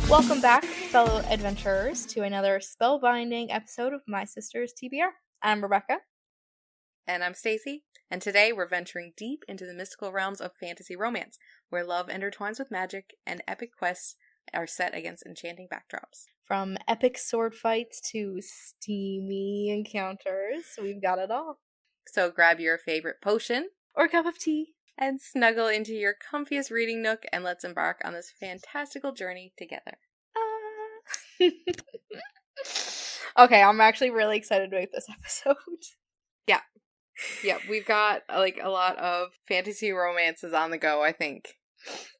Welcome back, fellow adventurers, to another spellbinding episode of My Sister's TBR. I'm Rebecca. And I'm Stacey, and today we're venturing deep into the mystical realms of fantasy romance, where love intertwines with magic and epic quests are set against enchanting backdrops. From epic sword fights to steamy encounters, we've got it all. So grab your favorite potion Or cup of tea. And snuggle into your comfiest reading nook, and let's embark on this fantastical journey together. Okay, I'm actually really excited to make this episode. Yeah, we've got a lot of fantasy romances on the go, I think.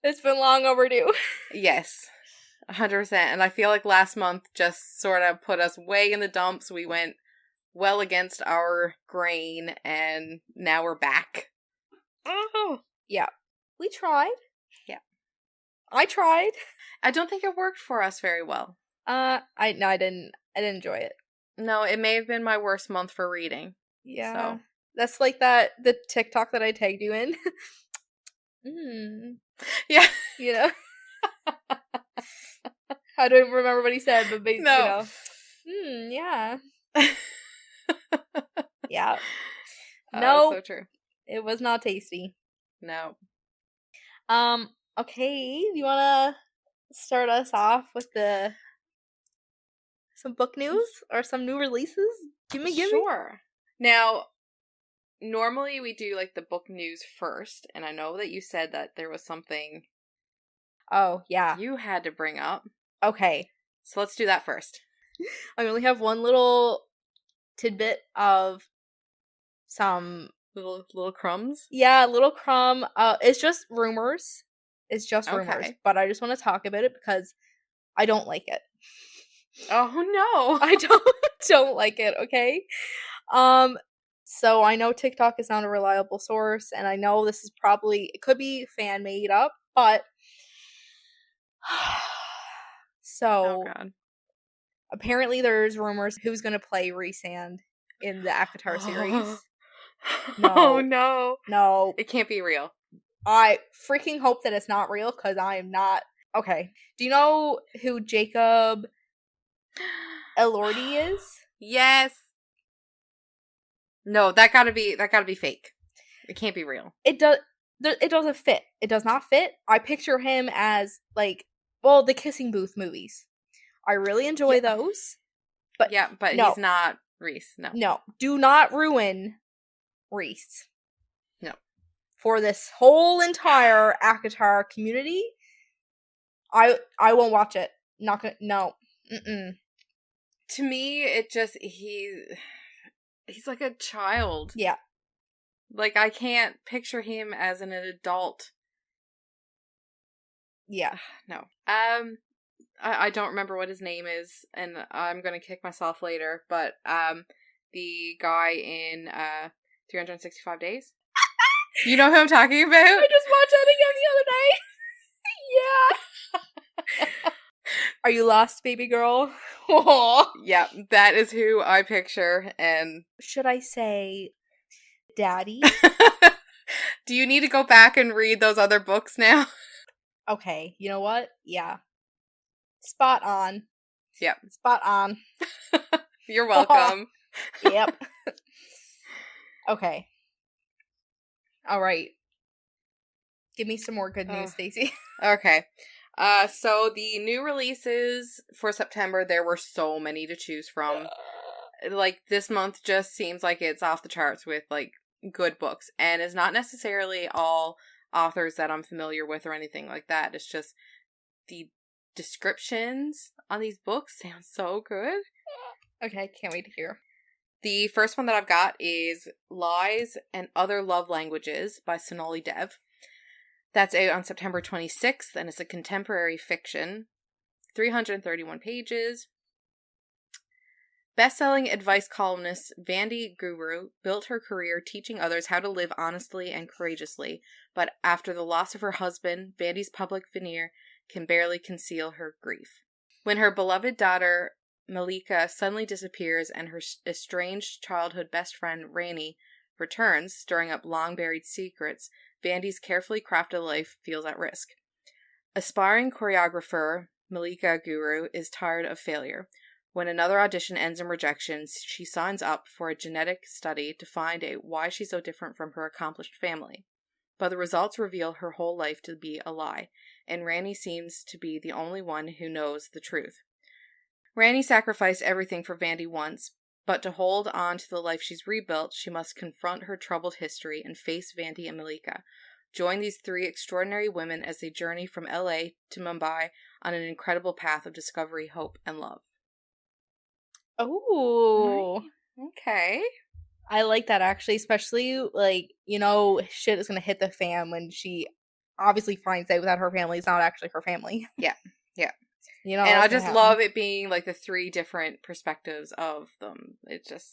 It's been long overdue. Yes, 100%. And I feel like last month just sort of put us way in the dumps. We went well against our grain, and now we're back. Oh, yeah. We tried. Yeah. I tried. I don't think it worked for us very well. I didn't enjoy it. No, it may have been my worst month for reading. Yeah. So. That's like the TikTok that I tagged you in. Yeah. You know? I don't remember what he said, but no. Yeah. Yeah. No. So true. It was not tasty. No. Okay, you wanna start us off with some book news or some new releases? Give me. Sure. Now, normally we do the book news first, and I know that you said that there was something. Oh, yeah. You had to bring up. Okay. So let's do that first. I only have one little tidbit of some little crumbs. Yeah, little crumb. It's just rumors. Okay. But I just want to talk about it because I don't like it. Oh no, I don't like it. Okay. So I know TikTok is not a reliable source, and I know this is it could be fan made up, but so oh god. Apparently there's rumors who's gonna play Rhysand in the ACOTAR series. No. Oh no. No. It can't be real. I freaking hope that it's not real, because I am not. Okay. Do you know who Jacob Elordi is? Yes. No, that gotta be fake. It can't be real. It doesn't fit. It does not fit. I picture him as the Kissing Booth movies. I really enjoy those. But he's not Rhys. No. No. Do not ruin Rhys. No. For this whole entire ACOTAR community, I won't watch it. Not gonna. No. Mm-mm. To me, it just he's like a child. Yeah. I can't picture him as an adult. Yeah. No. I don't remember what his name is, and I'm gonna kick myself later. But the guy in 365 Days. You know who I'm talking about? I just watched that again the other day. Yeah. Are you lost, baby girl? Yeah, that is who I picture. And should I say daddy? Do you need to go back and read those other books now? Okay, you know what? Yeah. Spot on. Yep. Spot on. You're welcome. Yep. Okay. All right. Give me some more good news, Stacey. Okay. So the new releases for September, there were so many to choose from. This month just seems like it's off the charts with, good books. And it's not necessarily all authors that I'm familiar with or anything like that. It's just the descriptions on these books sound so good. Okay, can't wait to hear. The first one that I've got is Lies and Other Love Languages by Sonali Dev. That's out on September 26th, and it's a contemporary fiction. 331 pages. Best-selling advice columnist Vandy Guru built her career teaching others how to live honestly and courageously, but after the loss of her husband, Vandy's public veneer can barely conceal her grief. When her beloved daughter Malika suddenly disappears and her estranged childhood best friend Rainey returns, stirring up long-buried secrets, Vandy's carefully crafted life feels at risk. Aspiring choreographer Malika Guru, is tired of failure. When another audition ends in rejection, she signs up for a genetic study to find out why she's so different from her accomplished family. But the results reveal her whole life to be a lie, and Rani seems to be the only one who knows the truth. Rani sacrificed everything for Vandy once, but to hold on to the life she's rebuilt, she must confront her troubled history and face Vandy and Malika. Join these three extraordinary women as they journey from LA to Mumbai on an incredible path of discovery, hope, and love. Oh. Okay. I like that, actually, especially, like, you know, shit is gonna hit the fan when she obviously finds out that her family is not actually her family. Yeah. Yeah. You know, And I what's gonna just happen. love it being, like, the three different perspectives of them. It just...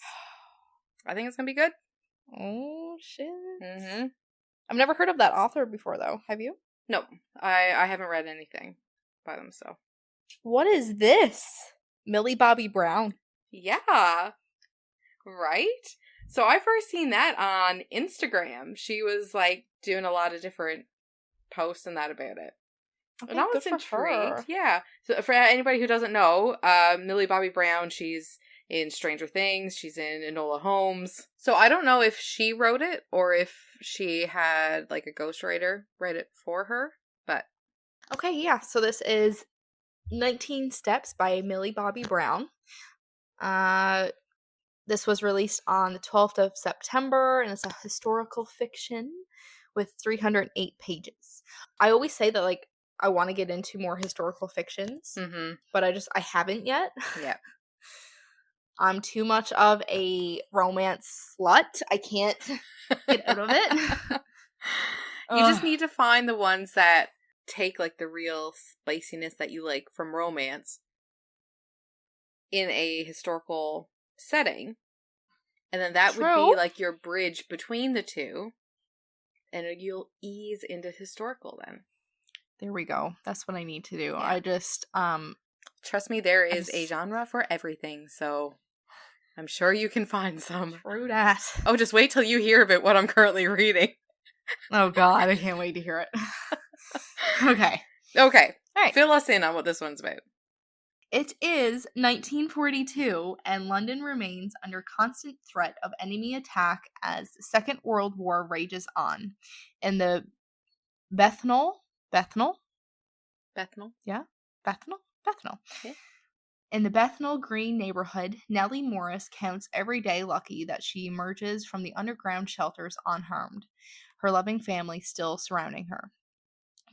I think it's gonna be good. Oh, shit. Mm-hmm. I've never heard of that author before, though. Have you? No. I haven't read anything by them, so... What is this? Millie Bobby Brown. Yeah. Right? So I first seen that on Instagram. She was, like, doing a lot of different posts and that about it. Okay, And I was good for intrigued. her. Yeah. So for anybody who doesn't know, Millie Bobby Brown, she's in Stranger Things. She's in Enola Holmes. So I don't know if she wrote it or if she had, like, a ghostwriter write it for her, but... Okay, yeah. So this is 19 Steps by Millie Bobby Brown. This was released on the 12th of September, and it's a historical fiction with 308 pages. I always say that, like, I want to get into more historical fictions, but I haven't yet. Yeah. I'm too much of a romance slut. I can't get out of it. You just need to find the ones that take, like, the real spiciness that you like from romance in a historical setting, and then that would be, like, your bridge between the two, and you'll ease into historical then. There we go. That's what I need to do. Yeah. I just trust me, there is a genre for everything, so I'm sure you can find some. True that. Oh, just wait till you hear about what I'm currently reading. Oh god, I can't wait to hear it. Okay. All right. Fill us in on what this one's about. It is 1942, and London remains under constant threat of enemy attack as the Second World War rages on. In the Bethnal? Yeah? Bethnal? Yeah. In the Bethnal Green neighborhood, Nellie Morris counts every day lucky that she emerges from the underground shelters unharmed, her loving family still surrounding her.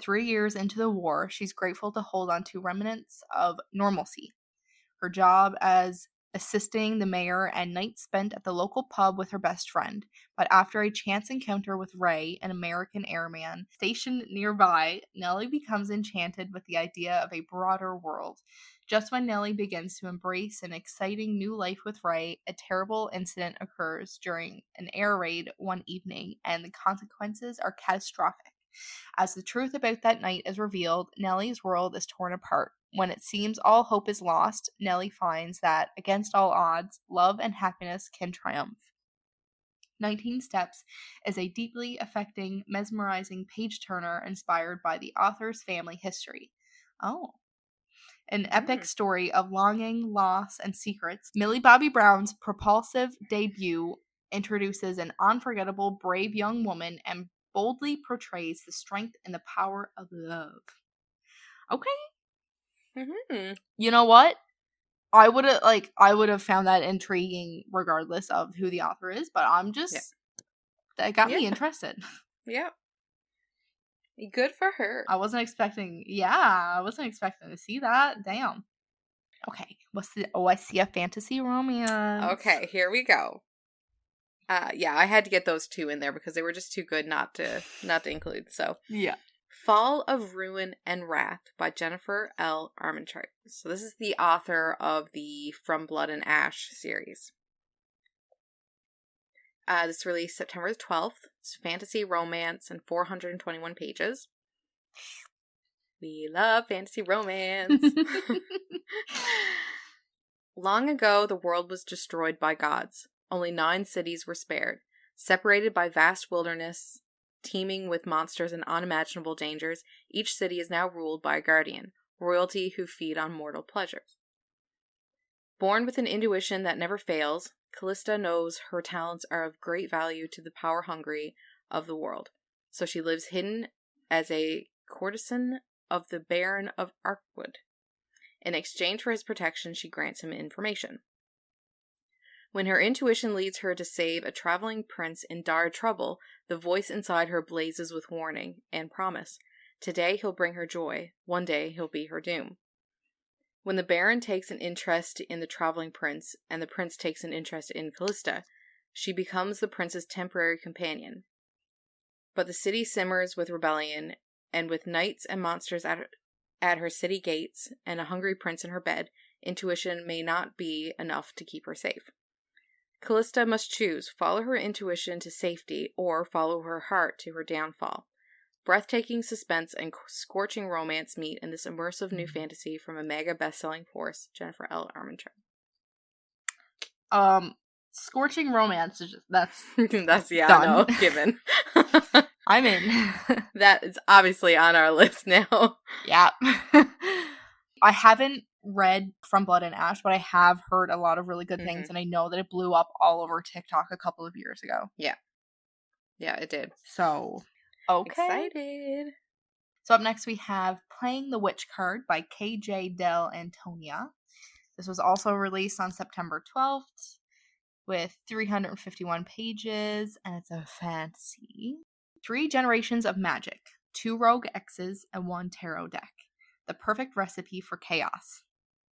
3 years into the war, she's grateful to hold on to remnants of normalcy. Her job as assisting the mayor and nights spent at the local pub with her best friend. But after a chance encounter with Ray, an American airman stationed nearby, Nellie becomes enchanted with the idea of a broader world. Just when Nellie begins to embrace an exciting new life with Ray, a terrible incident occurs during an air raid one evening, and the consequences are catastrophic. As the truth about that night is revealed, Nellie's world is torn apart. When it seems all hope is lost, Nellie finds that, against all odds, love and happiness can triumph. 19 Steps is a deeply affecting, mesmerizing page-turner inspired by the author's family history. Oh. An epic story of longing, loss, and secrets, Millie Bobby Brown's propulsive debut introduces an unforgettable, brave young woman and boldly portrays the strength and the power of love. Okay. You know what? I would have found that intriguing regardless of who the author is, but I'm just that got me interested. Yeah. Good for her. I wasn't expecting to see that. Damn. Okay. I see a fantasy romance. Okay, here we go. I had to get those two in there because they were just too good not to include. So yeah. Fall of Ruin and Wrath by Jennifer L. Armentrout. So this is the author of the From Blood and Ash series. This released September 12th. It's fantasy romance and 421 pages. We love fantasy romance. Long ago, the world was destroyed by gods. Only 9 cities were spared, separated by vast wilderness, teeming with monsters and unimaginable dangers. Each city is now ruled by a guardian. royalty who feed on mortal pleasures. Born with an intuition that never fails, Callista knows her talents are of great value to the power-hungry of the world, so she lives hidden as a courtesan of the Baron of Arkwood. In exchange for his protection, she grants him information. When her intuition leads her to save a traveling prince in dire trouble, the voice inside her blazes with warning and promise. Today he'll bring her joy. One day he'll be her doom. When the Baron takes an interest in the traveling prince, and the prince takes an interest in Callista, she becomes the prince's temporary companion. But the city simmers with rebellion, and with knights and monsters at her city gates, and a hungry prince in her bed, intuition may not be enough to keep her safe. Callista must choose, follow her intuition to safety, or follow her heart to her downfall. Breathtaking suspense and scorching romance meet in this immersive new fantasy from a mega best-selling force, Jennifer L. Armentrout. Scorching romance is just, that's yeah, done. I know, given. I'm in. That is obviously on our list now. Yeah. I haven't read From Blood and Ash, but I have heard a lot of really good things, and I know that it blew up all over TikTok a couple of years ago. Yeah. Yeah, it did. So, okay. Excited. So up next we have Playing the Witch card by K.J. Del Antonia. This was also released on September 12th with 351 pages, and it's a fantasy. 3 generations of magic, 2 rogue exes, and 1 tarot deck. The perfect recipe for chaos.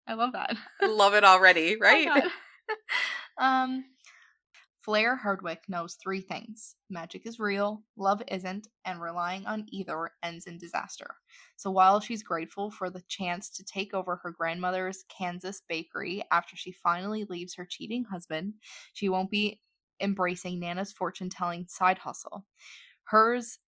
I love that. Love it already, right? Flair Hardwick knows 3 things. Magic is real, love isn't, and relying on either ends in disaster. So while she's grateful for the chance to take over her grandmother's Kansas bakery after she finally leaves her cheating husband, she won't be embracing Nana's fortune-telling side hustle. Hers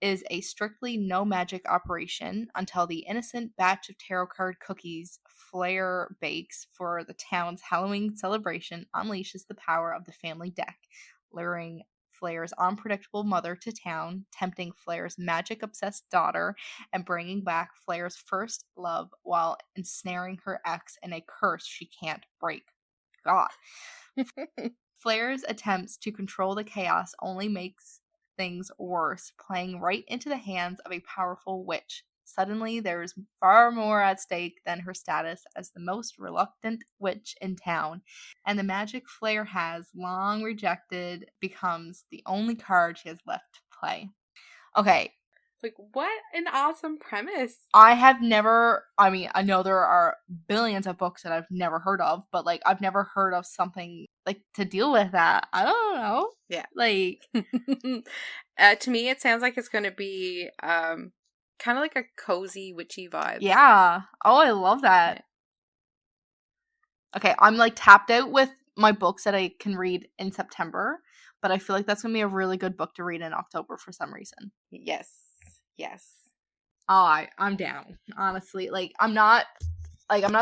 is a strictly no magic operation until the innocent batch of tarot card cookies Flair bakes for the town's Halloween celebration unleashes the power of the family deck, luring Flair's unpredictable mother to town, tempting Flair's magic-obsessed daughter, and bringing back Flair's first love while ensnaring her ex in a curse she can't break. God. Flair's attempts to control the chaos only makes things worse, playing right into the hands of a powerful witch. Suddenly, there is far more at stake than her status as the most reluctant witch in town, and the magic Flair has long rejected becomes the only card she has left to play. Okay. Like, what an awesome premise. I know there are billions of books that I've never heard of, but, like, I've never heard of something, like, to deal with that. I don't know. Yeah. Like. To me, it sounds like it's going to be, kind of like a cozy, witchy vibe. Yeah. Oh, I love that. Yeah. Okay, I'm, like, tapped out with my books that I can read in September, but I feel like that's going to be a really good book to read in October for some reason. Yes. Yes. Oh, I'm down. Honestly, I'm not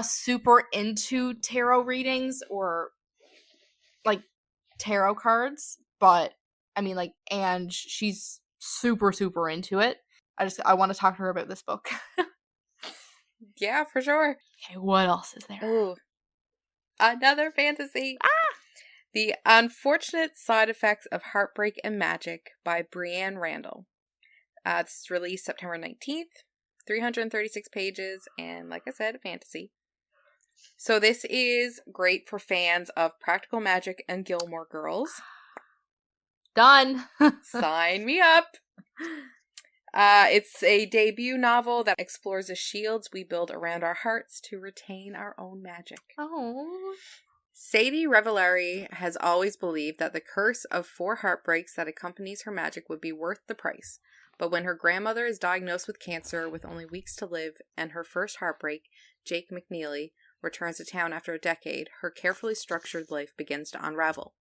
super into tarot readings or like tarot cards, but I mean, like, and she's super, super into it. I want to talk to her about this book. Yeah, for sure. Okay, what else is there? Ooh. Another fantasy. The Unfortunate Side Effects of Heartbreak and Magic by Brianne Randall. It's released September 19th, 336 pages, and like I said, a fantasy. So this is great for fans of Practical Magic and Gilmore Girls. Done. Sign me up. It's a debut novel that explores the shields we build around our hearts to retain our own magic. Oh. Sadie Revellari has always believed that the curse of 4 heartbreaks that accompanies her magic would be worth the price. But when her grandmother is diagnosed with cancer with only weeks to live and her first heartbreak, Jake McNeely, returns to town after a decade, her carefully structured life begins to unravel.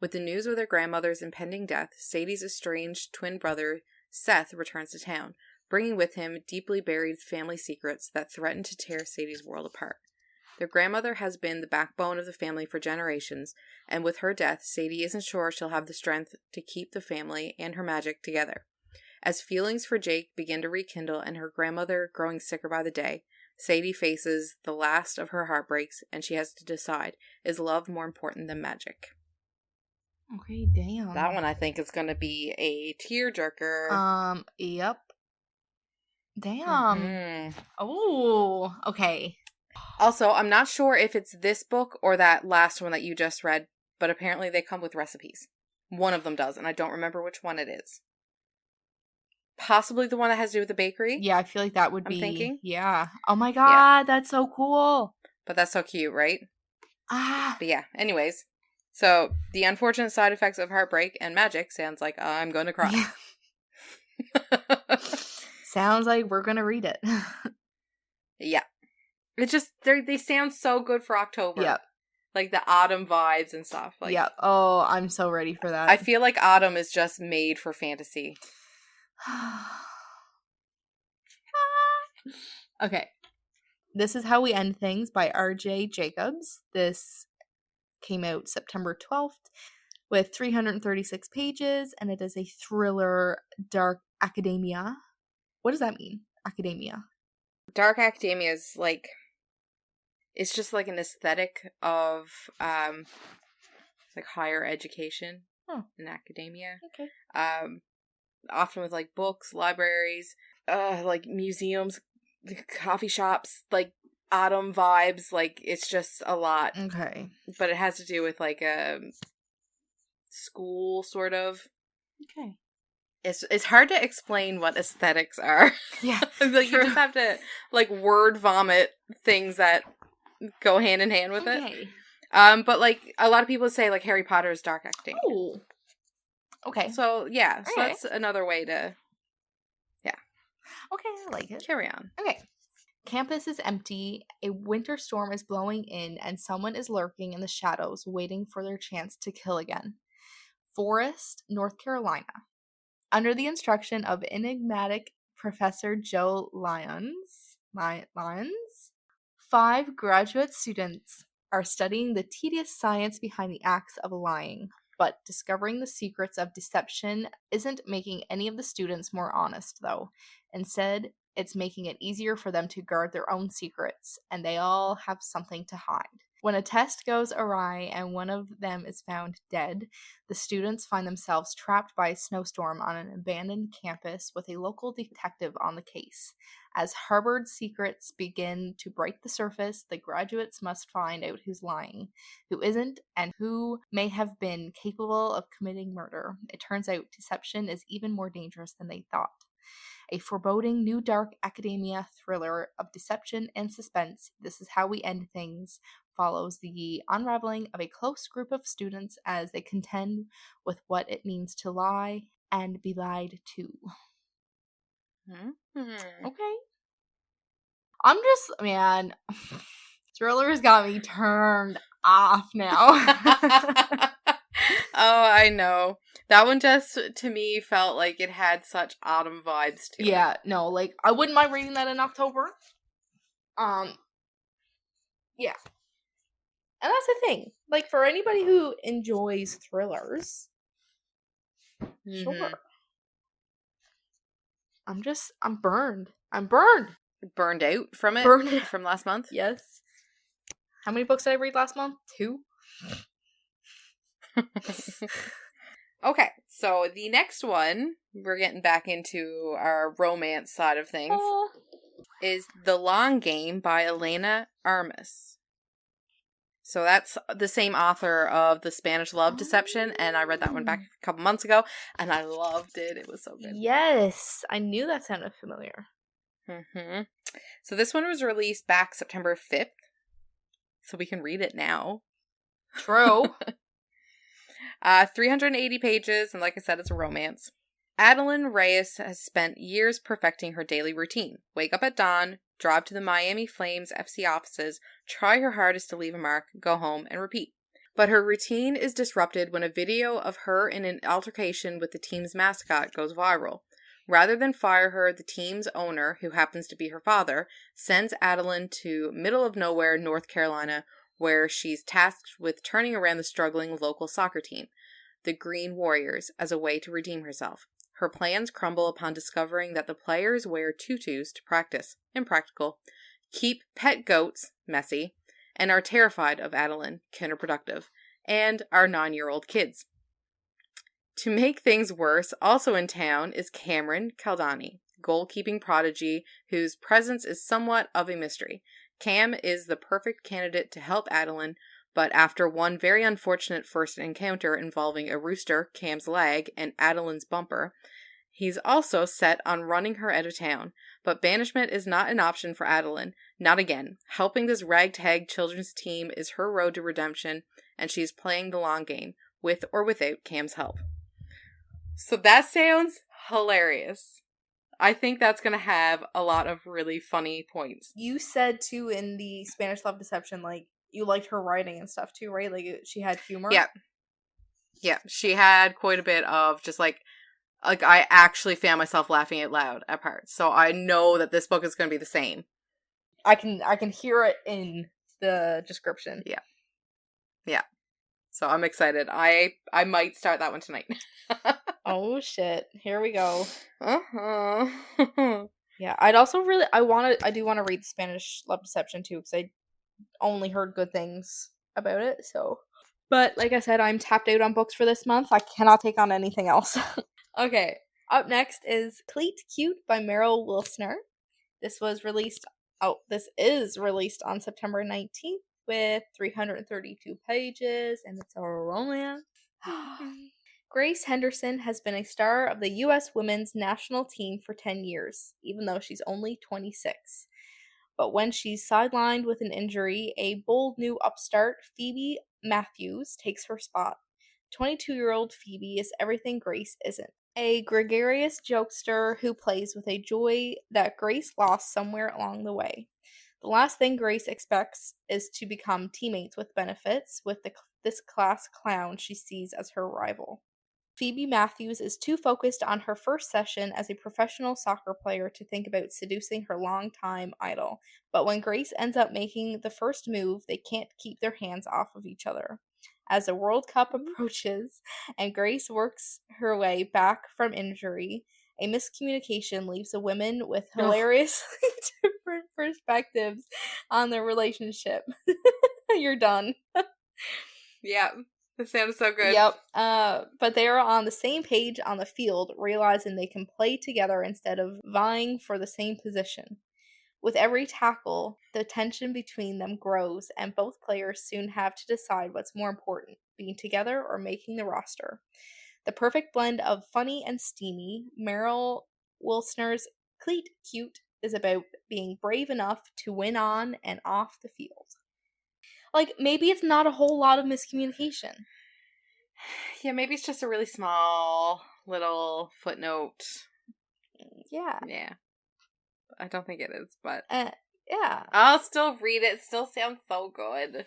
With the news of their grandmother's impending death, Sadie's estranged twin brother, Seth, returns to town, bringing with him deeply buried family secrets that threaten to tear Sadie's world apart. Their grandmother has been the backbone of the family for generations, and with her death, Sadie isn't sure she'll have the strength to keep the family and her magic together. As feelings for Jake begin to rekindle and her grandmother growing sicker by the day, Sadie faces the last of her heartbreaks, and she has to decide, is love more important than magic? Okay, damn. That one I think is going to be a tearjerker. Yep. Damn. Mm-hmm. Oh, okay. Also, I'm not sure if it's this book or that last one that you just read, but apparently they come with recipes. One of them does, and I don't remember which one it is. Possibly the one that has to do with the bakery? Yeah, I feel like that would I'm be... thinking. Yeah. Oh my god, that's so cool. But that's so cute, right? Ah. But yeah, anyways. So, the unfortunate side effects of heartbreak and magic sounds like I'm going to cry. Yeah. Sounds like we're gonna read it. Yeah. It's just, they sound so good for October. Yep. Like the autumn vibes and stuff. Like, yep. Oh, I'm so ready for that. I feel like autumn is just made for fantasy. Okay. This is How We End Things by R.J. Jacobs. This came out September 12th with 336 pages, and it is a thriller dark academia. What does that mean? Academia. Dark academia is like, it's just like an aesthetic of like higher education in academia. Okay. Often with like books, libraries, like museums, coffee shops, like autumn vibes. Like it's just a lot. Okay. But it has to do with like a school sort of. Okay. It's hard to explain what aesthetics are. Yeah. Like you just have to like word vomit things that go hand in hand with it. But like a lot of people say like Harry Potter is dark academia. Oh. Okay. So yeah, so Okay. that's another way to Okay, I like it. carry on. Okay. Campus is empty, a winter storm is blowing in, and someone is lurking in the shadows waiting for their chance to kill again. Forest, North Carolina. Under the instruction of enigmatic Professor Joe Lyons, 5 graduate students are studying the tedious science behind the acts of lying, but discovering the secrets of deception isn't making any of the students more honest, though. Instead, it's making it easier for them to guard their own secrets, and they all have something to hide. When a test goes awry and one of them is found dead, the students find themselves trapped by a snowstorm on an abandoned campus with a local detective on the case. As harbored secrets begin to break the surface, the graduates must find out who's lying, who isn't, and who may have been capable of committing murder. It turns out deception is even more dangerous than they thought. A foreboding new dark academia thriller of deception and suspense, This Is How We End Things follows the unraveling of a close group of students as they contend with what it means to lie and be lied to. Okay. I'm just, man, thrillers got me turned off now. Oh, I know. That one just, to me, felt like it had such autumn vibes to it. Yeah, no, like, I wouldn't mind reading that in October. Yeah. And that's the thing. Like, for anybody who enjoys thrillers, sure. I'm burned. I'm burned. Burned out from it? Burned. From last month? Yes. How many books did I read last month? 2? Okay, so the next one, we're getting back into our romance side of things, is The Long Game by Elena Armas. So that's the same author of The Spanish Love Deception, and I read that one back a couple months ago, and I loved it. It was so good. Yes, I knew that sounded familiar. So this one was released back September 5th, so we can read it now. True. 380 pages, and like I said, it's a romance. Adeline Reyes has spent years perfecting her daily routine. Wake up at dawn, drive to the Miami Flames FC offices, try her hardest to leave a mark, go home, and repeat. But her routine is disrupted when a video of her in an altercation with the team's mascot goes viral. Rather than fire her, the team's owner, who happens to be her father, sends Adeline to middle of nowhere, North Carolina, where she's tasked with turning around the struggling local soccer team, the Green Warriors, as a way to redeem herself. Her plans crumble upon discovering that the players wear tutus to practice. Impractical. keep pet goats, messy, and are terrified of Adeline, counterproductive, and our 9-year-old kids. To make things worse, also in town is Cameron Caldani, goalkeeping prodigy whose presence is somewhat of a mystery. Cam is the perfect candidate to help Adeline, but after one very unfortunate first encounter involving a rooster, Cam's leg, and Adeline's bumper, he's also set on running her out of town. But banishment is not an option for Adeline. Not again. Helping this ragtag children's team is her road to redemption, and she's playing the long game, with or without Cam's help. So that sounds hilarious. I think that's going to have a lot of really funny points. You said, too, in the Spanish Love Deception, like, you liked her writing and stuff, too, right? Like, she had humor? Yeah. Yeah, she had quite a bit of just, like, I actually found myself laughing out loud at parts. So I know that this book is going to be the same. I can hear it in the description. Yeah. Yeah. So I'm excited. I might start that one tonight. Oh shit. Here we go. Uh-huh. Yeah, I do want to read Spanish Love Deception too, because I only heard good things about it, so. But like I said, I'm tapped out on books for this month. I cannot take on anything else. Okay. Up next is Cleat Cute by Meryl Wilsner. This is released on September 19th with 332 pages, and it's a romance. Grace Henderson has been a star of the U.S. women's national team for 10 years, even though she's only 26. But when she's sidelined with an injury, a bold new upstart, Phoebe Matthews, takes her spot. 22-year-old Phoebe is everything Grace isn't. A gregarious jokester who plays with a joy that Grace lost somewhere along the way. The last thing Grace expects is to become teammates with benefits with this class clown she sees as her rival. Phoebe Matthews is too focused on her first session as a professional soccer player to think about seducing her longtime idol, but when Grace ends up making the first move, they can't keep their hands off of each other. As the World Cup approaches and Grace works her way back from injury, a miscommunication leaves the women with hilariously different perspectives on their relationship. You're done. Yeah. This sounds so good. Yep. But they are on the same page on the field, realizing they can play together instead of vying for the same position. With every tackle, the tension between them grows, and both players soon have to decide what's more important, being together or making the roster. The perfect blend of funny and steamy, Meryl Wilsner's Cleat Cute is about being brave enough to win on and off the field. Like, maybe it's not a whole lot of miscommunication. Yeah, maybe it's just a really small little footnote. Yeah. Yeah. I don't think it is, but... yeah. I'll still read it. It still sounds so good.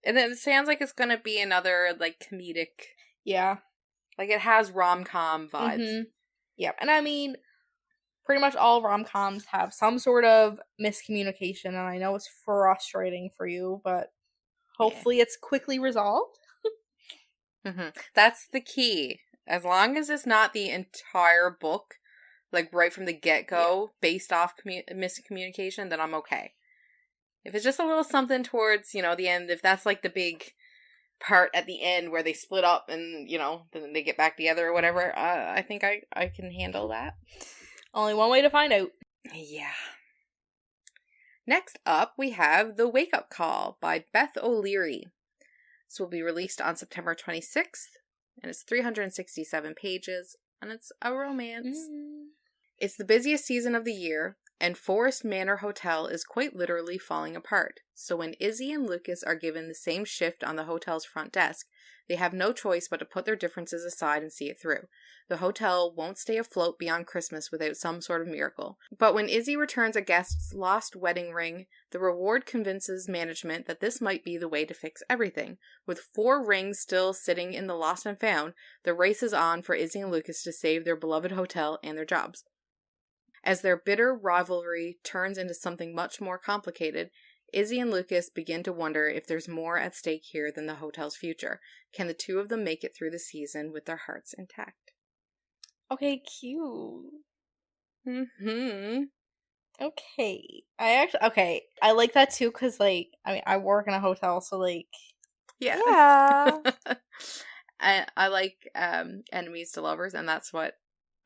And it sounds like it's gonna be another, like, comedic... Yeah. Like, it has rom-com vibes. Mm-hmm. Yep. And I mean... pretty much all rom-coms have some sort of miscommunication, and I know it's frustrating for you, but hopefully it's quickly resolved. Mm-hmm. That's the key. As long as it's not the entire book, like right from the get-go, based off miscommunication, then I'm okay. If it's just a little something towards, the end, if that's like the big part at the end where they split up and, then they get back together or whatever, I think I can handle that. Only one way to find out. Yeah. Next up, we have The Wake Up Call by Beth O'Leary. This will be released on September 26th, and it's 367 pages, and it's a romance. It's the busiest season of the year, and Forest Manor Hotel is quite literally falling apart. So when Izzy and Lucas are given the same shift on the hotel's front desk, they have no choice but to put their differences aside and see it through. The hotel won't stay afloat beyond Christmas without some sort of miracle. But when Izzy returns a guest's lost wedding ring, the reward convinces management that this might be the way to fix everything. With 4 rings still sitting in the lost and found, the race is on for Izzy and Lucas to save their beloved hotel and their jobs. As their bitter rivalry turns into something much more complicated, Izzy and Lucas begin to wonder if there's more at stake here than the hotel's future. Can the two of them make it through the season with their hearts intact? Okay, cute. Mm-hmm. Okay. I like that too because, like, I mean, I work in a hotel, so, like, Yeah. yeah. I like enemies to lovers, and that's what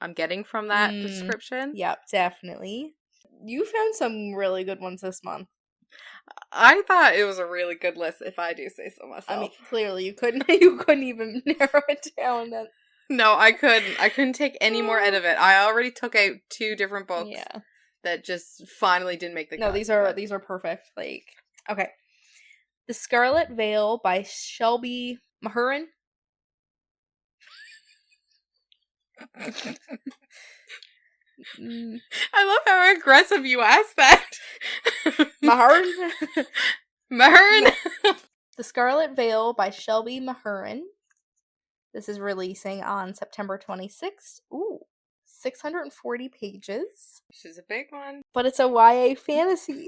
I'm getting from that description. Yep, definitely. You found some really good ones this month. I thought it was a really good list, if I do say so myself. I mean, clearly you couldn't you couldn't even narrow it down. Then. No, I couldn't. I couldn't take any more out of it. I already took out 2 different books Yeah. that just finally didn't make the cut. No, these are perfect. Like, okay. The Scarlet Veil by Shelby Mahurin. I love how aggressive you asked that. Mahurin. Mahurin. The Scarlet Veil by Shelby Mahurin. This is releasing on September 26th. Ooh, 640 pages. She's a big one. But it's a YA fantasy.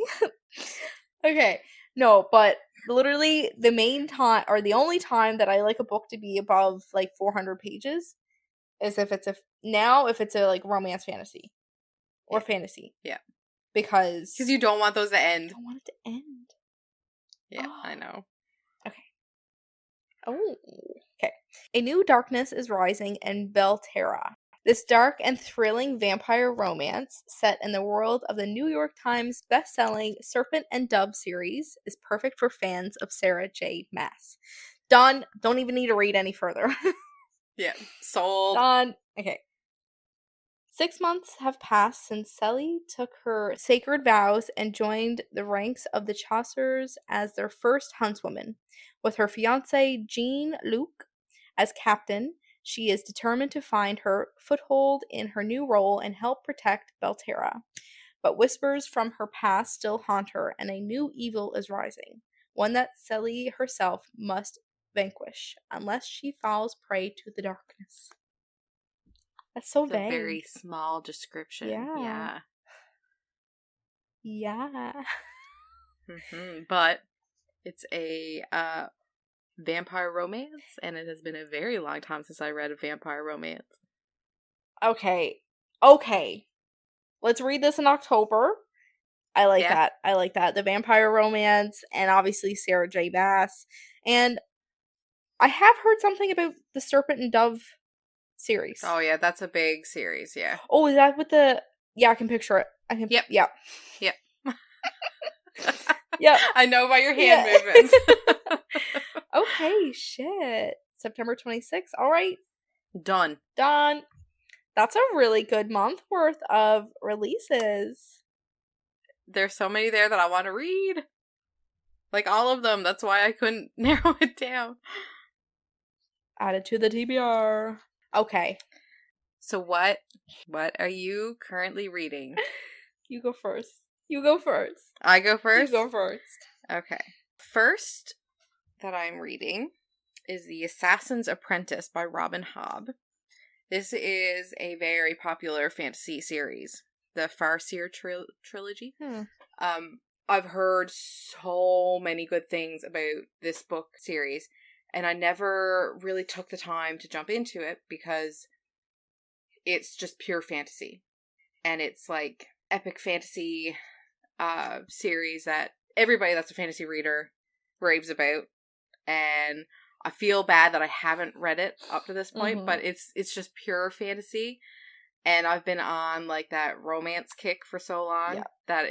Okay. No, but literally the main time, or the only time that I like a book to be above like 400 pages is if it's a like romance fantasy or fantasy. Yeah. Because you don't want those to end. I don't want it to end. Yeah, I know. Okay. Oh. Okay. A new darkness is rising in Belterra. This dark and thrilling vampire romance, set in the world of the New York Times best-selling Serpent and Dove series, is perfect for fans of Sarah J. Maas. Done. Don't even need to read any further. Yeah. Sold. Done. Okay. 6 months have passed since Sally took her sacred vows and joined the ranks of the Chaucers as their first huntswoman. With her fiancé Jean-Luc as captain, she is determined to find her foothold in her new role and help protect Belterra. But whispers from her past still haunt her, and a new evil is rising, one that Sally herself must vanquish, unless she falls prey to the darkness. That's so vague. A very small description. Yeah. But it's a vampire romance, and it has been a very long time since I read a vampire romance. Okay. Let's read this in October. I like that. The vampire romance, and obviously Sarah J. Maas. And I have heard something about the Serpent and Dove series. Oh yeah, that's a big series, yeah. Oh, is that with the... Yeah, I can picture it. Yep. Yep. Yep. I know by your hand movements. Okay, shit. September 26th. All right. Done. That's a really good month worth of releases. There's so many there that I want to read. Like all of them. That's why I couldn't narrow it down. Add it to the TBR. Okay. So what are you currently reading? You go first. I go first? You go first. Okay. First that I'm reading is The Assassin's Apprentice by Robin Hobb. This is a very popular fantasy series, the Farseer trilogy. I've heard so many good things about this book series, and I never really took the time to jump into it because it's just pure fantasy. And it's like epic fantasy series that everybody that's a fantasy reader raves about. And I feel bad that I haven't read it up to this point, but it's just pure fantasy. And I've been on like that romance kick for so long that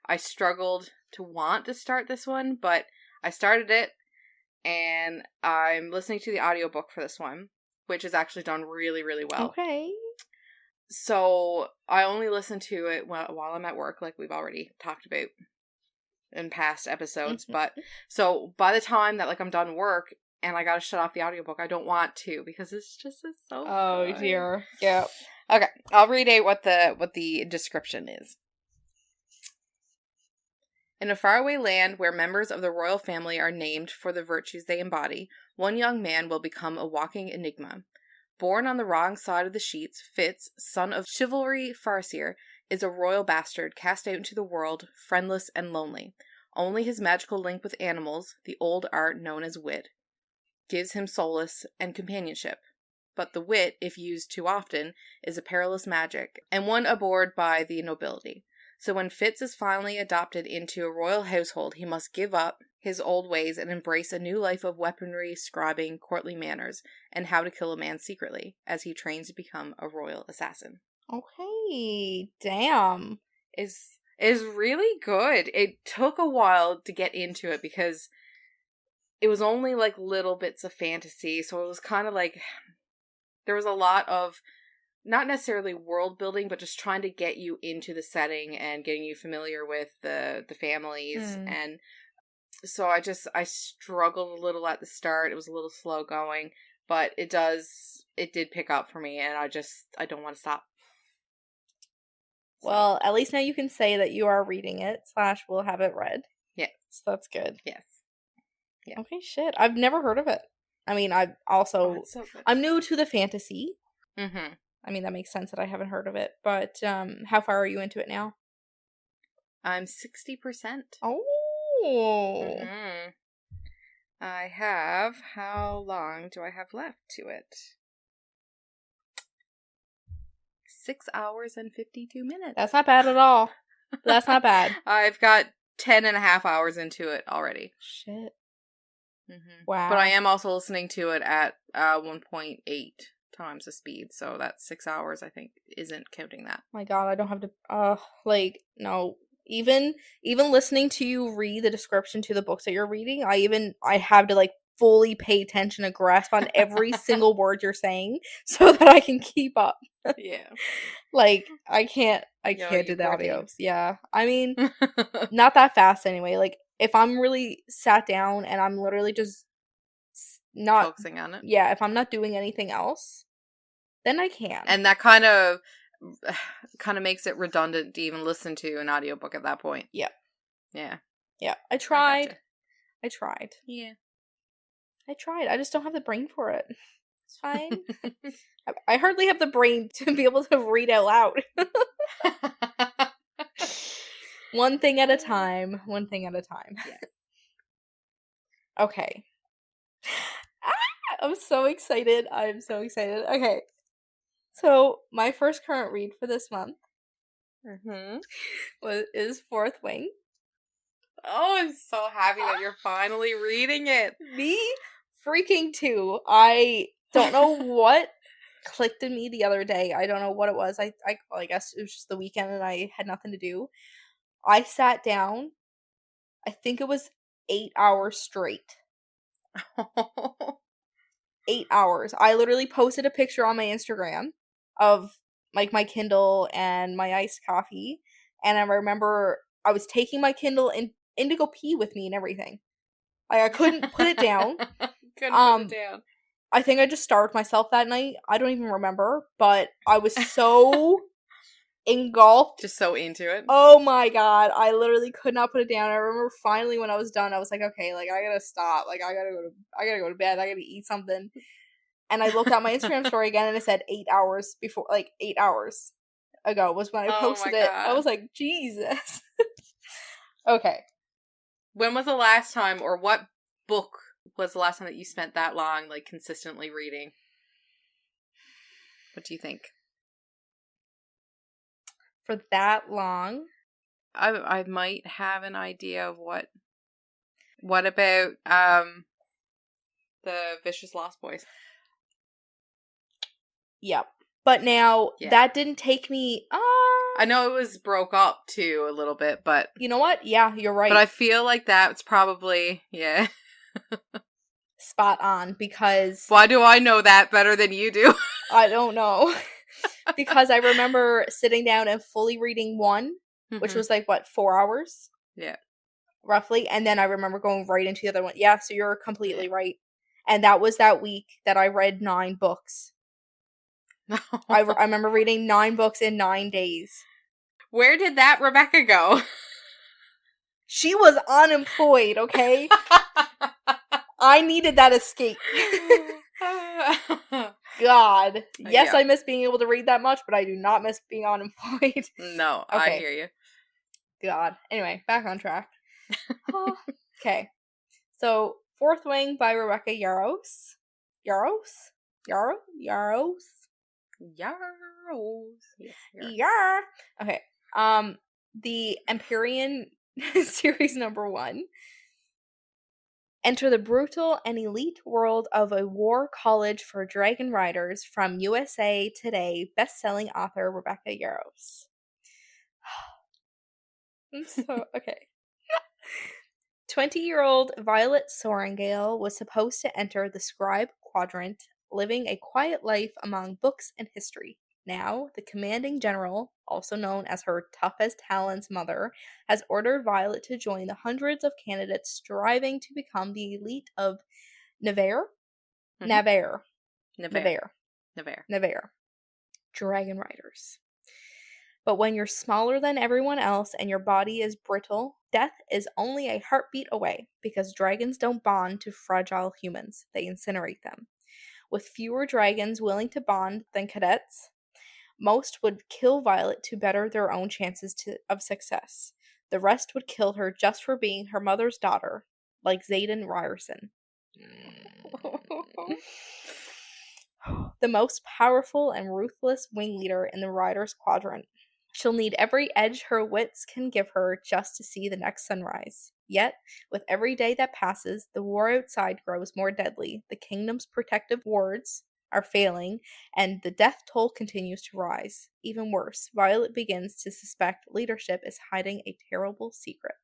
I struggled to want to start this one, but I started it and I'm listening to the audiobook for this one, which is actually done really, really well. Okay. So I only listen to it while I'm at work, like we've already talked about in past episodes. But so by the time that like I'm done work and I gotta shut off the audiobook, I don't want to because it's so good. Dear. Yeah. Okay, I'll read out what the description is. In a faraway land where members of the royal family are named for the virtues they embody, one young man will become a walking enigma. Born on the wrong side of the sheets, Fitz, son of chivalry Farseer, is a royal bastard cast out into the world, friendless and lonely. Only his magical link with animals, the old art known as wit, gives him solace and companionship. but the wit, if used too often, is a perilous magic, and one abhorred by the nobility. So when Fitz is finally adopted into a royal household, he must give up his old ways and embrace a new life of weaponry, scribing, courtly manners, and how to kill a man secretly, as he trains to become a royal assassin. Okay, damn. Is really good. It took a while to get into it because it was only like little bits of fantasy, so it was kind of like there was a lot of not necessarily world building, but just trying to get you into the setting and getting you familiar with the families. And so I struggled a little at the start. It was a little slow going, but it did pick up for me, and I don't want to stop. So. Well, at least now you can say that you are reading it / will have it read. Yes. So that's good. Yes. Yeah. Okay, shit. I've never heard of it. I mean, I've also... it's so good. I'm new to the fantasy. Mm-hmm. I mean, that makes sense that I haven't heard of it. But how far are you into it now? I'm 60%. Oh. Mm-hmm. I have... How long do I have left to it? 6 hours and 52 minutes. That's not bad at all. That's not bad. I've got 10 and a half hours into it already. Shit. Mm-hmm. Wow. But I am also listening to it at 1.8 times the speed, so that 6 hours, I think, isn't counting that. My god, I don't have to, no. Even listening to you read the description to the books that you're reading, I have to, like, fully pay attention and grasp on every single word you're saying so that I can keep up. Yeah. Like, I can't do the audios. Yeah. I mean, not that fast anyway. Like, if I'm really sat down and I'm literally just not focusing on it. Yeah, if I'm not doing anything else, then I can. And that kind of makes it redundant to even listen to an audiobook at that point. Yeah. Yeah. Yeah. I tried. Yeah. I tried. I just don't have the brain for it. It's fine. I hardly have the brain to be able to read out loud. One thing at a time. Yeah. Okay. I'm so excited. Okay. So, my first current read for this month is Fourth Wing. Oh, I'm so happy that you're finally reading it. Me freaking too. I don't know what clicked in me the other day. I don't know what it was. I guess it was just the weekend and I had nothing to do. I sat down. I think it was 8 hours straight. 8 hours. I literally posted a picture on my Instagram of like my Kindle and my iced coffee, and I remember I was taking my Kindle in to go pee with me and everything. Like, I couldn't put it down. I think I just starved myself that night. I don't even remember, but I was so engulfed. Just so into it. Oh my god. I literally could not put it down. I remember finally when I was done, I was like, okay, like, I gotta stop. Like, I gotta go to bed. I gotta eat something. And I looked at my Instagram story again and it said 8 hours before, like, 8 hours ago was when I posted it. I was like, Jesus. Okay. When was the last time, or what book was the last time that you spent that long, like, consistently reading? What do you think? For that long? I might have an idea of what. What about the Vicious Lost Boys? Yep. But now, that didn't take me... I know it was broke up, too, a little bit, but... You know what? Yeah, you're right. But I feel like that's probably... Yeah. Spot on, because... Why do I know that better than you do? I don't know. Because I remember sitting down and fully reading one, which was like, what, 4 hours? Yeah. Roughly. And then I remember going right into the other one. Yeah, so you're completely right. And that was that week that I read 9 books. I remember reading 9 books in 9 days. Where did that Rebecca go? She was unemployed, okay? I needed that escape. God. Yes, I miss being able to read that much, but I do not miss being unemployed. No, okay. I hear you. God. Anyway, back on track. Okay. So, Fourth Wing by Rebecca Yarros. Yarros? Yaros? Yarrows. Yes, Yeah. Okay. The Empyrean series number 1. Enter the brutal and elite world of a war college for dragon riders from USA Today best-selling author Rebecca Yarros. Okay. 20-year-old Violet Sorrengail was supposed to enter the scribe quadrant, living a quiet life among books and history. Now, the commanding general, also known as her tough as talons mother, has ordered Violet to join the hundreds of candidates striving to become the elite of Navarre? Mhm. Navarre. Navarre. Navarre. Dragon riders. But when you're smaller than everyone else and your body is brittle, death is only a heartbeat away, because dragons don't bond to fragile humans, they incinerate them. With fewer dragons willing to bond than cadets, most would kill Violet to better their own chances of success. The rest would kill her just for being her mother's daughter, like Xaden Ryerson. The most powerful and ruthless wing leader in the Riders Quadrant. She'll need every edge her wits can give her just to see the next sunrise. Yet, with every day that passes, the war outside grows more deadly, the kingdom's protective wards are failing, and the death toll continues to rise. Even worse, Violet begins to suspect leadership is hiding a terrible secret.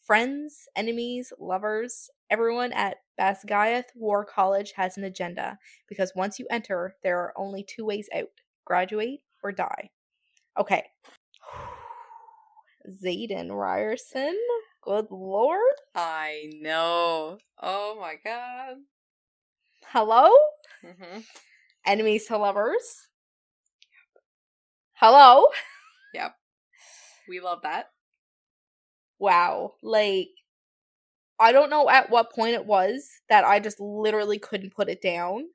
Friends, enemies, lovers, everyone at Basgiath War College has an agenda, because once you enter, there are only 2 ways out: graduate or die. Okay. Xaden Ryerson? Good lord? I know. Oh my god. Hello? Mm-hmm. Enemies to lovers? Hello? Yep. We love that. Wow. Like, I don't know at what point it was that I just literally couldn't put it down,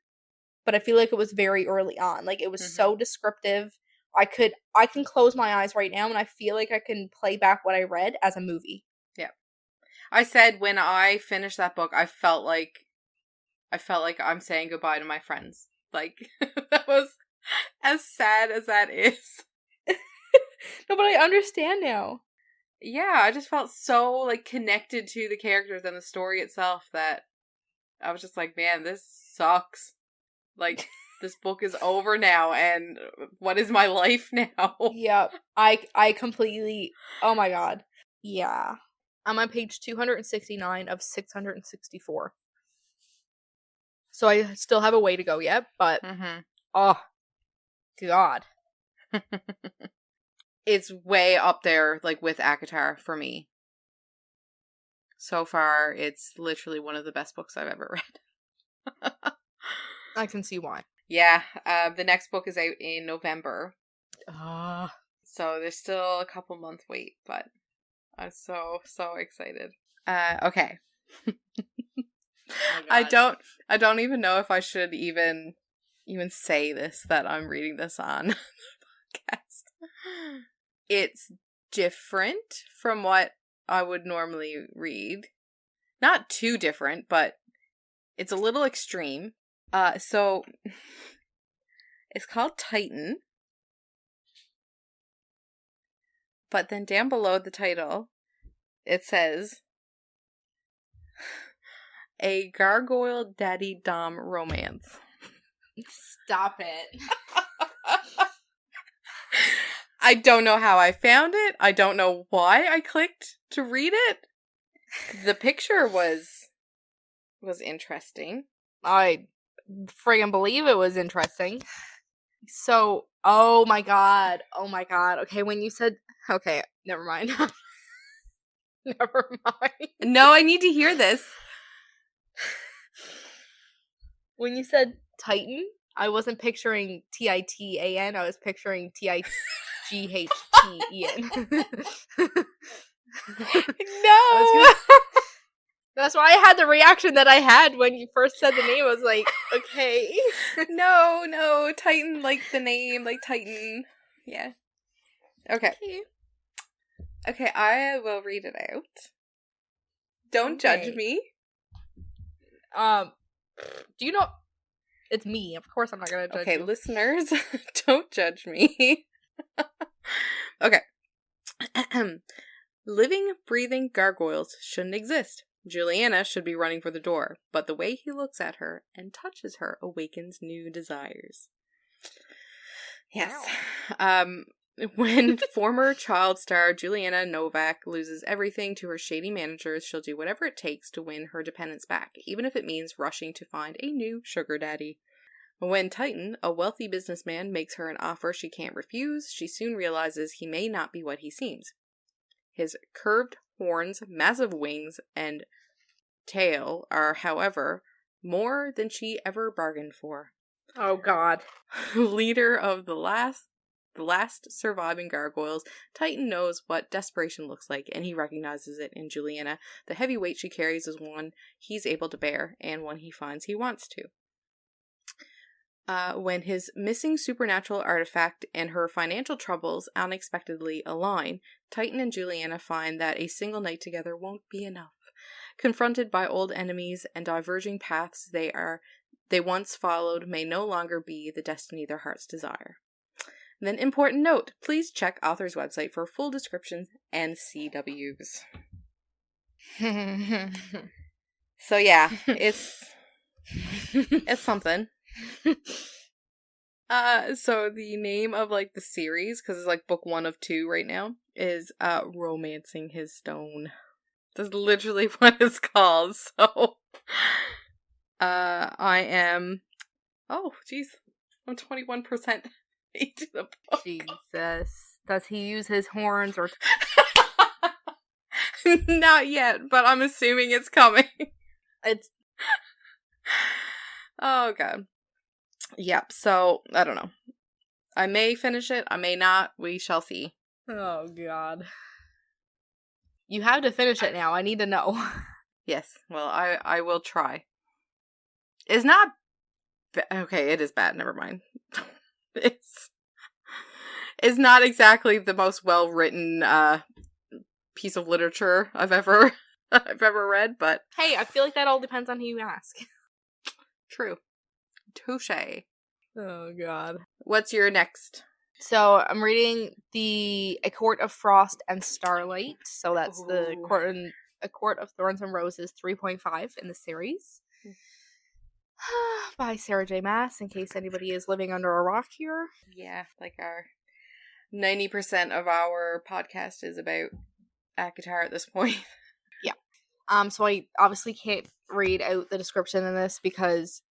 but I feel like it was very early on. Like, it was so descriptive. I can close my eyes right now and I feel like I can play back what I read as a movie. Yeah. I said when I finished that book, I felt like I'm saying goodbye to my friends. Like, that was as sad as that is. No, but I understand now. Yeah, I just felt so, like, connected to the characters and the story itself that I was just like, man, this sucks. Like, this book is over now, and what is my life now? Yep. I completely, oh my god. Yeah. I'm on page 269 of 664. So I still have a way to go yet, but oh god. It's way up there, like, with ACOTAR for me. So far, it's literally one of the best books I've ever read. I can see why. Yeah, the next book is out in November. Ah. So there's still a couple month wait, but I'm so excited. Okay. Oh I don't even know if I should even say this, that I'm reading this on the podcast. It's different from what I would normally read. Not too different, but it's a little extreme. So it's called Titan. But then down below the title, it says a Gargoyle Daddy Dom romance. Stop it. I don't know how I found it. I don't know why I clicked to read it. The picture was interesting. I friggin' believe it was interesting. So, oh my god. Okay, when you said, okay, never mind. Never mind. No, I need to hear this. When you said Titan, I wasn't picturing Titan. I was picturing Tighthen. No. That's why I had the reaction that I had when you first said the name. I was like, okay. No, Titan, like the name, like Titan. Yeah. Okay. Okay, I will read it out. Don't judge me. Do you know? It's me. Of course I'm not going to judge Okay, you. listeners, don't judge me. Okay. Living, breathing gargoyles shouldn't exist. Juliana should be running for the door, but the way he looks at her and touches her awakens new desires. Yes. When former child star Juliana Novak loses everything to her shady managers, she'll do whatever it takes to win her dependence back, even if it means rushing to find a new sugar daddy. When Titan, a wealthy businessman, makes her an offer she can't refuse, she soon realizes he may not be what he seems. His curved horns, massive wings, and tail are, however, more than she ever bargained for. Oh, God. Leader of the last surviving gargoyles, Titan knows what desperation looks like, and he recognizes it in Juliana. The heavy weight she carries is one he's able to bear, and one he finds he wants to. When his missing supernatural artifact and her financial troubles unexpectedly align, Titan and Juliana find that a single night together won't be enough. Confronted by old enemies and diverging paths they once followed may no longer be the destiny their hearts desire. Then, important note, please check author's website for full descriptions and CWs. So yeah, it's something. So the name of like the series, because it's like book 1 of 2 right now, is Romancing His Stone. That's literally what it's called. So I am I'm 21% into the book. Jesus. Does he use his horns or... Not yet, but I'm assuming it's coming. It's... Oh, God. Yep, so, I don't know. I may finish it, I may not, we shall see. Oh, God. You have to finish it now, I need to know. Yes, well, I will try. It's not... Okay, it is bad, never mind. It's not exactly the most well-written, piece of literature I've ever read, but... Hey, I feel like that all depends on who you ask. True. Touché. Oh, God. What's your next? So, I'm reading A Court of Frost and Starlight. So, that's A Court of Thorns and Roses 3.5 in the series. By Sarah J. Maas, in case anybody is living under a rock here. Yeah, like our 90% of our podcast is about ACOTAR at this point. Yeah. So I obviously can't read out the description in this because,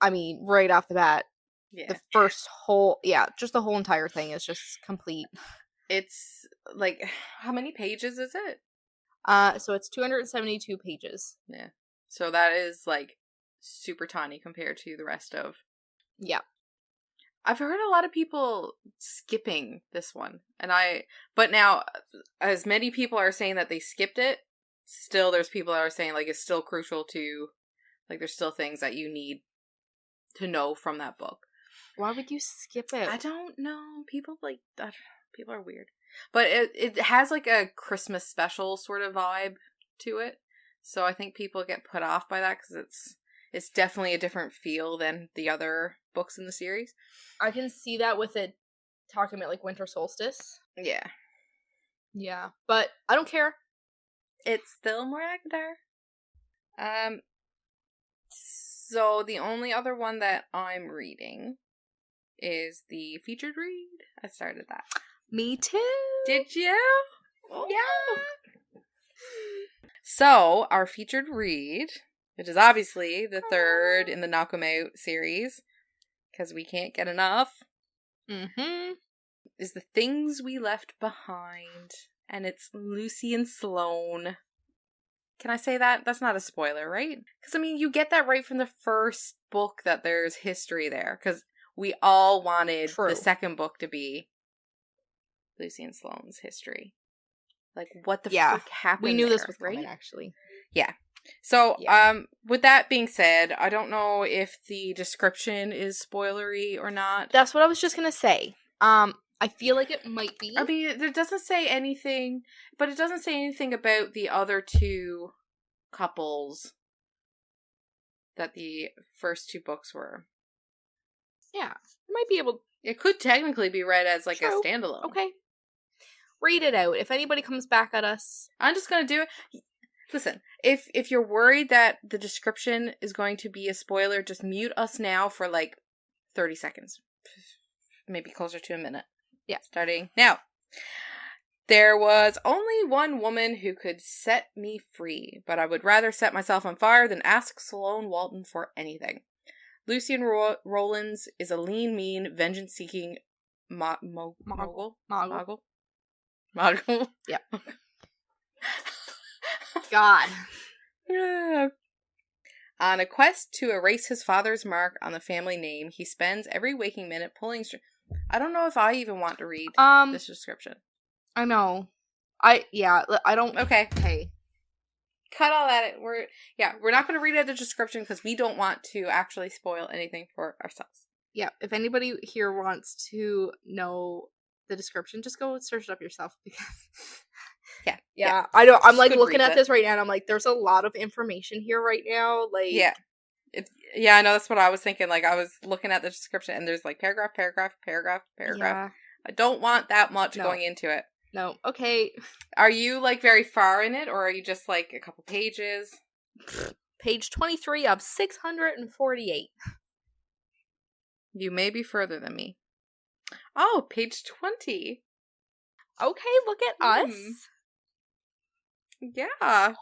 I mean, right off the bat, the first whole, just the whole entire thing is just complete. It's, like, how many pages is it? So it's 272 pages. Yeah. So that is, like, super tiny compared to the rest of... Yeah. I've heard a lot of people skipping this one, but now, as many people are saying that they skipped it, still there's people that are saying, like, it's still crucial to, like, there's still things that you need to know from that book. Why would you skip it? I don't know. People, like, people are weird. But it has, like, a Christmas special sort of vibe to it, so I think people get put off by that, because it's definitely a different feel than the other books in the series. I can see that with it talking about, like, winter solstice. Yeah. Yeah, but I don't care. It's still more ACOTAR. So the only other one that I'm reading is the featured read. I started that. Me too. Did you? Oh. Yeah. So, our featured read, which is obviously the third in the Knock 'Em Out series, because we can't get enough, is The Things We Left Behind. And it's Lucy and Sloane. Can I say that? That's not a spoiler, right? Because, I mean, you get that right from the first book that there's history there. Because we all wanted the second book to be Lucy and Sloane's history. Like, what the fuck happened? We knew there, this was coming, actually. Yeah. So, with that being said, I don't know if the description is spoilery or not. That's what I was just gonna say. I feel like it might be. I mean, it doesn't say anything, but it doesn't say anything about the other two couples that the first 2 books were. Yeah. You might be able... It could technically be read as, like, True. a standalone. Okay. Read it out. If anybody comes back at us... I'm just gonna do it. Listen, if you're worried that the description is going to be a spoiler, just mute us now for, like, 30 seconds. Maybe closer to a minute. Yeah. Starting now. There was only one woman who could set me free, but I would rather set myself on fire than ask Sloane Walton for anything. Lucian Rollins is a lean, mean, vengeance-seeking mogul? Mogul? Yeah. God. On a quest to erase his father's mark on the family name, he spends every waking minute pulling I don't know if I even want to read this description. I know. I don't... Okay. Hey. Cut all that. We're not going to read out the description because we don't want to actually spoil anything for ourselves. Yeah, if anybody here wants to know the description, just go search it up yourself because... Yeah. I don't. I'm like looking at this right now and I'm like, there's a lot of information here right now. Like, yeah. I know that's what I was thinking. Like, I was looking at the description and there's like paragraph. Yeah. I don't want that much going into it. No. Okay. Are you like very far in it or are you just like a couple pages? Page 23 of 648. You may be further than me. Oh, page 20. Okay, look at us. Yeah.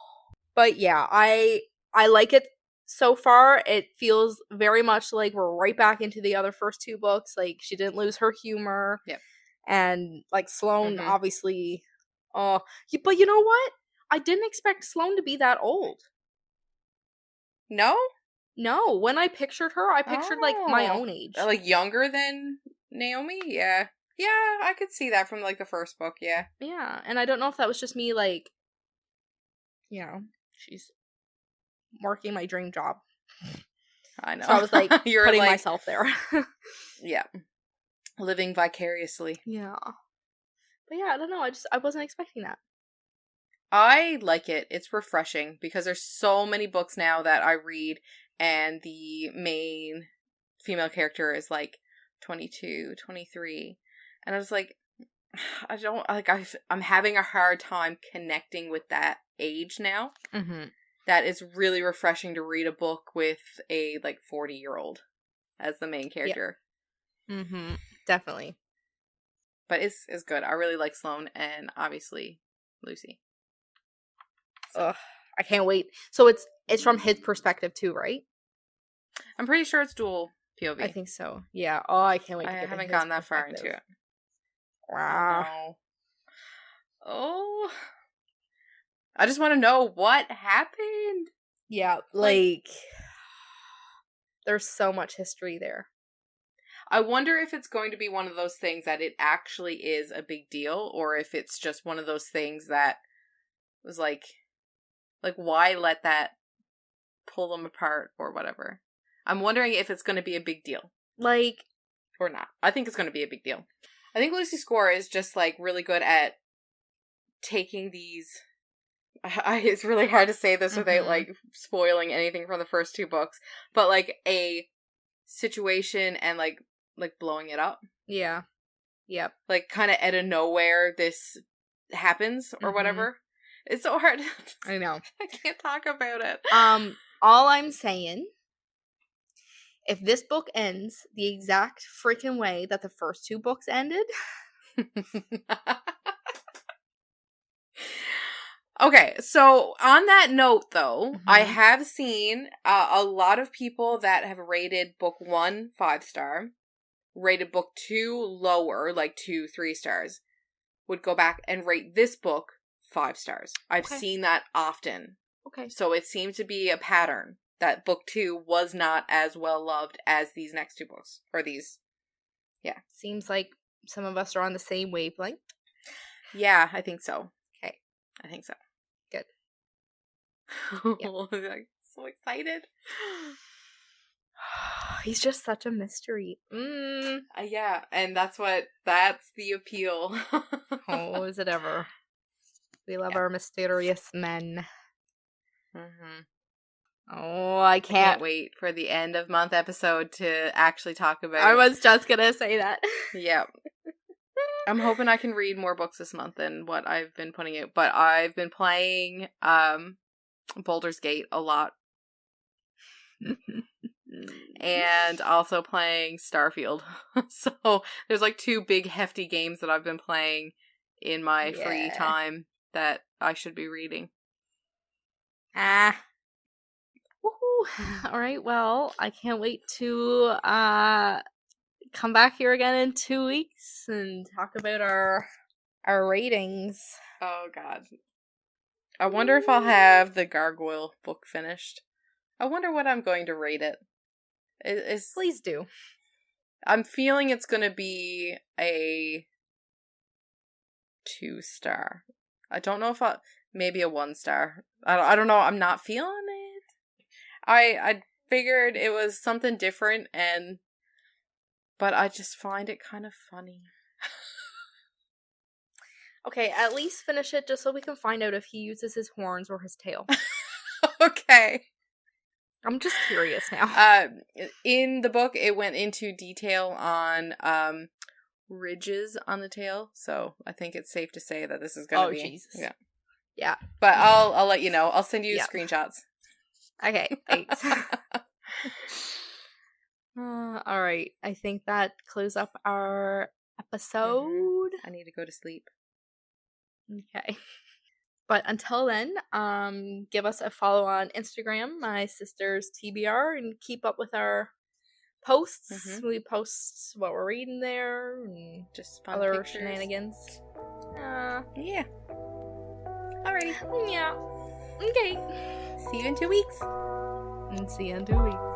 But yeah, I like it so far. It feels very much like we're right back into the other first 2 books. Like, she didn't lose her humor. Yep. And, like, Sloane, obviously... but you know what? I didn't expect Sloane to be that old. No? No. When I pictured her, I pictured, like, my own age. Like, younger than Naomi? Yeah. Yeah, I could see that from, like, the first book, yeah. Yeah, and I don't know if that was just me, like... You know, she's working my dream job. I know. So I was like putting myself there. Yeah. Living vicariously. Yeah. But yeah, I don't know. I wasn't expecting that. I like it. It's refreshing because there's so many books now that I read and the main female character is like 22, 23. And I was like, I don't, like, I'm having a hard time connecting with that age now. Mm-hmm. That is really refreshing to read a book with a, like, 40-year-old as the main character. Yeah. Mm-hmm. Definitely. But it's good. I really like Sloane and, obviously, Lucy. So. Ugh, I can't wait. So it's from his perspective, too, right? I'm pretty sure it's dual POV. I think so. Yeah. Oh, I can't wait to get I haven't gone that far into it. Wow. Oh. I just want to know what happened. Yeah, like there's so much history there. I wonder if it's going to be one of those things that it actually is a big deal, or if it's just one of those things that was like why let that pull them apart or whatever. I'm wondering if it's going to be a big deal. Like, or not. I think it's going to be a big deal. I think Lucy Score is just, like, really good at taking these... it's really hard to say this without, like, spoiling anything from the first 2 books. But, like, a situation and, like blowing it up. Yeah. Yep. Like, kind of out of nowhere, this happens or whatever. It's so hard. I know. I can't talk about it. All I'm saying... If this book ends the exact freaking way that the first 2 books ended... Okay, so on that note, though, I have seen a lot of people that have rated book 1 5-star, rated book 2 lower, like 2, 3 stars, would go back and rate this book 5 stars. I've seen that often. Okay. So it seems to be a pattern. That book 2 was not as well loved as these next 2 books. Or these. Yeah. Seems like some of us are on the same wavelength. Yeah, I think so. Okay. I think so. Good. I'm so excited. He's just such a mystery. Yeah, and that's the appeal. Oh, is it ever? We love our mysterious men. Oh, I I can't. can't wait for the end of month episode to actually talk about I was just gonna say that. Yeah. I'm hoping I can read more books this month than what I've been putting out. But I've been playing Baldur's Gate a lot. And also playing Starfield. So there's like 2 big hefty games that I've been playing in my free time that I should be reading. Ah. Woohoo. Alright, well, I can't wait to come back here again in 2 weeks and talk about our ratings. Oh god. I wonder if I'll have the Gargoyle book finished. I wonder what I'm going to rate it. Please do. I'm feeling it's going to be a 2-star. I don't know if maybe a 1-star. I don't know. I'm not feeling it. I figured it was something different, but I just find it kind of funny. Okay, at least finish it just so we can find out if he uses his horns or his tail. Okay. I'm just curious now. In the book, it went into detail on ridges on the tail, so I think it's safe to say that this is going to be. Jesus. Yeah. But I'll let you know. I'll send you screenshots. Okay, thanks. All right, I think that closes up our episode. I need to go to sleep. Okay. But until then, give us a follow on Instagram, my sister's TBR, and keep up with our posts. We post what we're reading there and just fun other pictures. Shenanigans. Yeah. Alrighty. Yeah. Okay. See you in 2 weeks. And see you in 2 weeks.